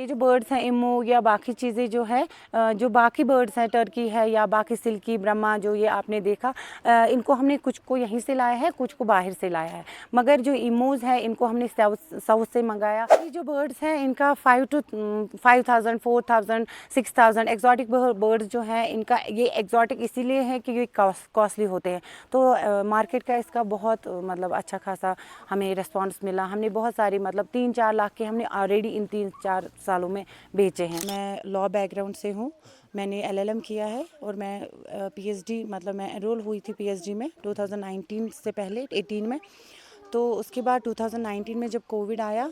ये जो बर्ड्स हैं इमू या बाकी चीज़ें जो है जो बाकी बर्ड्स हैं टर्की है या बाकी सिल्की ब्रह्मा जो ये आपने देखा इनको हमने कुछ को यहीं से लाया है कुछ को बाहर से लाया है। मगर जो इमूज़ है इनको हमने साउथ से मंगाया। ये जो बर्ड्स हैं इनका 5,000 4,000 6,000 एक्जॉटिक बर्ड्स जो हैं इनका ये एक्जॉटिक इसीलिए है कि ये कॉस्टली होते हैं। तो मार्केट का इसका बहुत मतलब अच्छा खासा हमें रिस्पॉन्स मिला। हमने बहुत सारी मतलब 3-4 लाख के हमने ऑलरेडी इन 3-4 सालों में बेचे हैं। मैं लॉ बैकग्राउंड से हूँ, मैंने एलएलएम किया है और मैं पीएचडी मतलब मैं एनरोल हुई थी पीएचडी में 2019 से पहले 18 में। तो उसके बाद 2019 में जब कोविड आया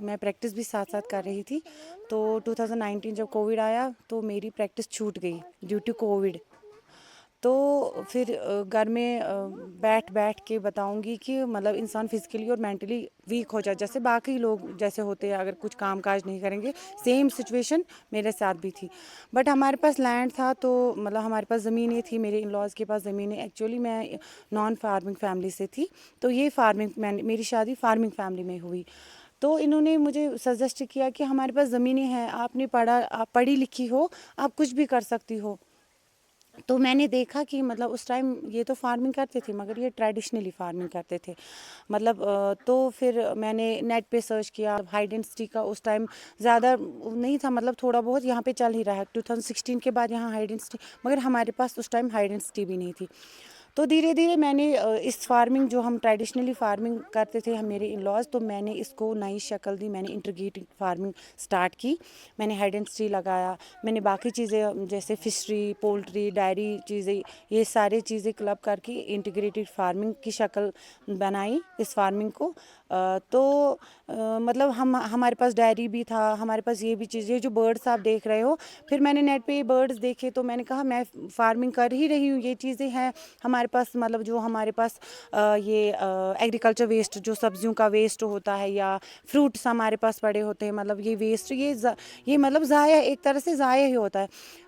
मैं प्रैक्टिस भी साथ साथ कर रही थी। तो 2019 जब कोविड आया तो मेरी प्रैक्टिस छूट गई ड्यू टू कोविड। तो फिर घर में बैठ बैठ के बताऊंगी कि मतलब इंसान फिजिकली और मेंटली वीक हो जाए जैसे बाकी लोग जैसे होते हैं अगर कुछ काम काज नहीं करेंगे। सेम सिचुएशन मेरे साथ भी थी। बट हमारे पास लैंड था तो मतलब हमारे पास ज़मीनें थी, मेरे इन लॉज के पास ज़मीनें। एक्चुअली मैं नॉन फार्मिंग फैमिली से थी तो ये मेरी शादी फार्मिंग फैमिली में हुई। तो इन्होंने मुझे सजेस्ट किया कि हमारे पास ज़मीनें हैं, आपने पढ़ा, आप पढ़ी लिखी हो, आप कुछ भी कर सकती हो। तो मैंने देखा कि मतलब उस टाइम ये तो फार्मिंग करते थे मगर ये ट्रेडिशनली फार्मिंग करते थे। मतलब तो फिर मैंने नेट पे सर्च किया। हाई डेंसिटी का उस टाइम ज़्यादा नहीं था, मतलब थोड़ा बहुत यहाँ पे चल ही रहा है। 2016 के बाद यहाँ हाई डेंसिटी, मगर हमारे पास उस टाइम हाई डेंसिटी भी नहीं थी। तो धीरे धीरे मैंने इस फार्मिंग जो हम ट्रेडिशनली फार्मिंग करते थे हम मेरे इन लॉज, तो मैंने इसको नई शक्ल दी। मैंने इंटीग्रेटेड फार्मिंग स्टार्ट की। मैंने हाइड एंड स्टी लगाया, मैंने बाकी चीज़ें जैसे फिशरी, पोल्ट्री, डायरी चीज़ें, ये सारी चीज़ें क्लब करके इंटीग्रेटेड फार्मिंग की शक्ल बनाई इस फार्मिंग को। तो मतलब हमारे पास डायरी भी था, हमारे पास ये भी चीज़ें जो बर्ड्स आप देख रहे हो। फिर मैंने नेट पे ये बर्ड्स देखे तो मैंने कहा मैं फार्मिंग कर ही रही हूँ, ये चीज़ें हैं हमारे पास। मतलब जो हमारे पास ये एग्रीकल्चर वेस्ट जो सब्जियों का वेस्ट होता है या फ्रूट्स हमारे पास पड़े होते हैं, मतलब ये वेस्ट ये मतलब ज़ाया, एक तरह से ज़ाया ही होता है।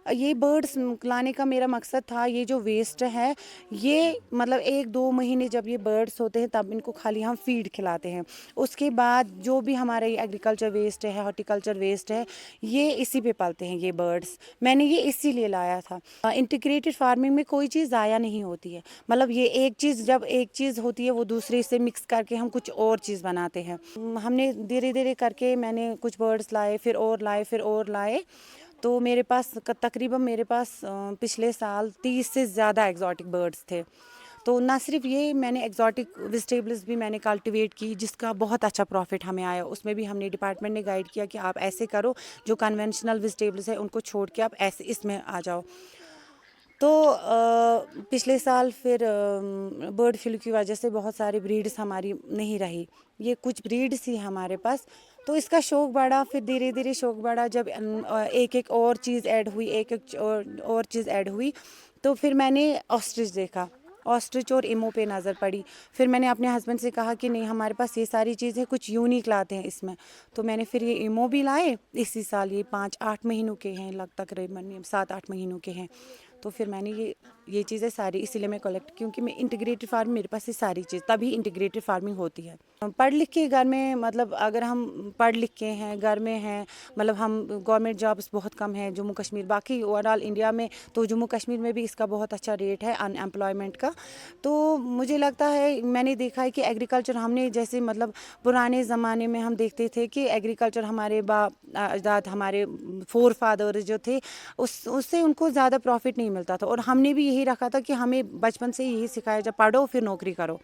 ये बर्ड्स लाने का मेरा मकसद था। ये जो वेस्ट है ये मतलब 1-2 महीने जब ये बर्ड्स होते हैं तब इनको खाली हम फीड खिलाते हैं। उसके बाद जो भी हमारा ये एग्रीकल्चर वेस्ट है, हॉर्टिकल्चर वेस्ट है, ये इसी पे पलते हैं ये बर्ड्स। मैंने ये इसीलिए लाया था। इंटीग्रेटेड फार्मिंग में कोई चीज़ ज़ाया नहीं होती है। मतलब ये एक चीज़ जब एक चीज़ होती है वो दूसरे से मिक्स करके हम कुछ और चीज़ बनाते हैं। हमने धीरे धीरे करके मैंने कुछ बर्ड्स लाए, फिर और लाए, फिर और लाए। तो मेरे पास तकरीबन पिछले साल 30 से ज़्यादा एग्जॉटिक बर्ड्स थे। तो ना सिर्फ ये, मैंने एग्जॉटिक वेजिटेबल्स भी मैंने कल्टीवेट की जिसका बहुत अच्छा प्रॉफिट हमें आया। उसमें भी हमने डिपार्टमेंट ने गाइड किया कि आप ऐसे करो, जो कन्वेंशनल वेजिटेबल्स है उनको छोड़ के आप ऐसे इसमें आ जाओ। तो पिछले साल फिर बर्ड फ्लू की वजह से बहुत सारी ब्रीड्स हमारी नहीं रही। ये कुछ ब्रीड्स ही हमारे पास। तो इसका शौक़ बढ़ा, फिर धीरे धीरे शौक़ बढ़ा। जब एक एक और चीज़ ऐड हुई, एक एक और चीज़ ऐड हुई, तो फिर मैंने ऑस्ट्रिच देखा, ऑस्ट्रिच और इमो पे नज़र पड़ी। फिर मैंने अपने हस्बैंड से कहा कि नहीं, हमारे पास ये सारी चीज़ें कुछ यूनिक लाते हैं इसमें। तो मैंने फिर ये इमो भी लाए इसी साल। ये 5-8 महीनों के हैं, तकरीबन 7-8 महीनों के हैं। तो फिर मैंने ये चीज़ें सारी इसीलिए मैं कलेक्ट, क्योंकि मैं इंटीग्रेटेड फार्मिंग, मेरे पास ये सारी चीज़, तभी इंटीग्रेटेड फार्मिंग होती है। पढ़ लिख के घर में, मतलब अगर हम पढ़ लिख के हैं, घर में हैं, मतलब हम गवर्नमेंट जॉब्स बहुत कम हैं जम्मू कश्मीर, बाकी ओवरऑल इंडिया में, तो जम्मू कश्मीर में भी इसका बहुत अच्छा रेट है अनएम्प्लॉयमेंट का। तो मुझे लगता है, मैंने देखा है कि एग्रीकल्चर हमने जैसे मतलब पुराने ज़माने में हम देखते थे कि एग्रीकल्चर हमारे बाप अजदाद, हमारे फोर फादर जो थे, उससे उनको ज़्यादा प्रॉफिट नहीं मिलता था। और हमने भी यही रखा था कि हमें बचपन से यही सिखाया, जब पढ़ो फिर नौकरी करो।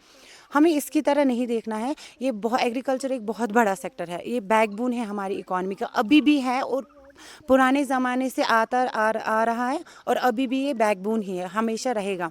हमें इसकी तरह नहीं देखना है। ये एग्रीकल्चर एक बहुत बड़ा सेक्टर है, ये बैकबोन है हमारी इकॉनमी का, अभी भी है और पुराने ज़माने से आ रहा है, और अभी भी ये बैकबोन ही है, हमेशा रहेगा।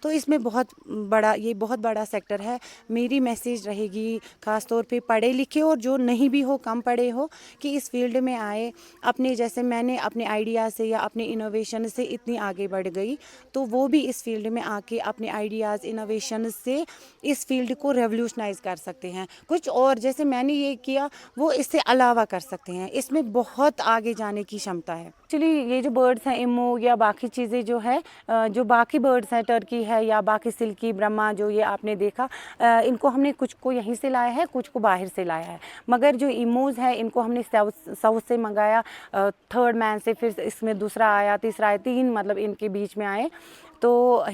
तो इसमें बहुत बड़ा सेक्टर है। मेरी मैसेज रहेगी ख़ास तौर पे पढ़े लिखे और जो नहीं भी हो, कम पढ़े हो, कि इस फील्ड में आए। अपने जैसे मैंने अपने आइडिया से या अपने इनोवेशन से इतनी आगे बढ़ गई, तो वो भी इस फील्ड में आके अपने आइडियाज़, इनोवेशन से इस फील्ड को रेवोल्यूशनाइज कर सकते हैं। कुछ और जैसे मैंने ये किया वो इससे अलावा कर सकते हैं। इसमें बहुत आगे जाने की क्षमता है। एक्चुअली ये जो बर्ड्स हैं इमू या बाकी चीज़ें जो है जो बाकी बर्ड्स हैं टर्की है या बाकी सिल्की ब्रह्मा जो ये आपने देखा इनको हमने कुछ को यहीं से लाया है, कुछ को बाहर से लाया है। मगर जो इमूज़ है इनको हमने साउथ से मंगाया, थर्ड मैन से, फिर इसमें दूसरा आया, तीसरा आया, 3 मतलब इनके बीच में आए। तो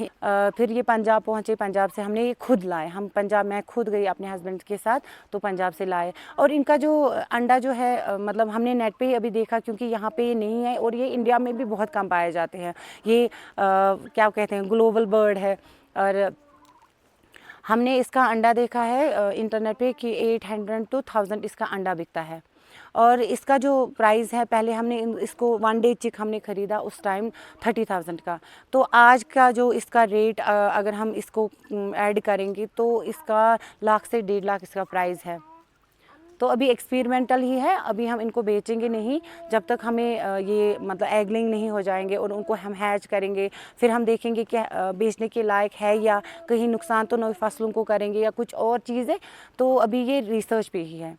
फिर ये पंजाब पहुँचे, पंजाब से हमने ये खुद लाए। हम पंजाब, मैं खुद गई अपने हस्बैंड के साथ, तो पंजाब से लाए। और इनका जो अंडा जो है मतलब हमने नेट पे ही अभी देखा, क्योंकि यहाँ पे ये नहीं है और ये इंडिया में भी बहुत कम पाए जाते हैं। ये क्या कहते हैं, ग्लोबल बर्ड है। और हमने इसका अंडा देखा है इंटरनेट पे कि 800 to 1000 इसका अंडा बिकता है। और इसका जो प्राइस है, पहले हमने इसको 1 डे चिक हमने ख़रीदा उस टाइम 30,000 का। तो आज का जो इसका रेट अगर हम इसको ऐड करेंगे तो इसका 1 लाख से 1.5 लाख इसका प्राइस है। तो अभी एक्सपेरिमेंटल ही है, अभी हम इनको बेचेंगे नहीं जब तक हमें ये मतलब एगलिंग नहीं हो जाएंगे और उनको हम हैच करेंगे। फिर हम देखेंगे कि बेचने के लायक है या कहीं नुकसान तो नहीं फसलों को करेंगे या कुछ और चीज़ें। तो अभी ये रिसर्च पे ही है।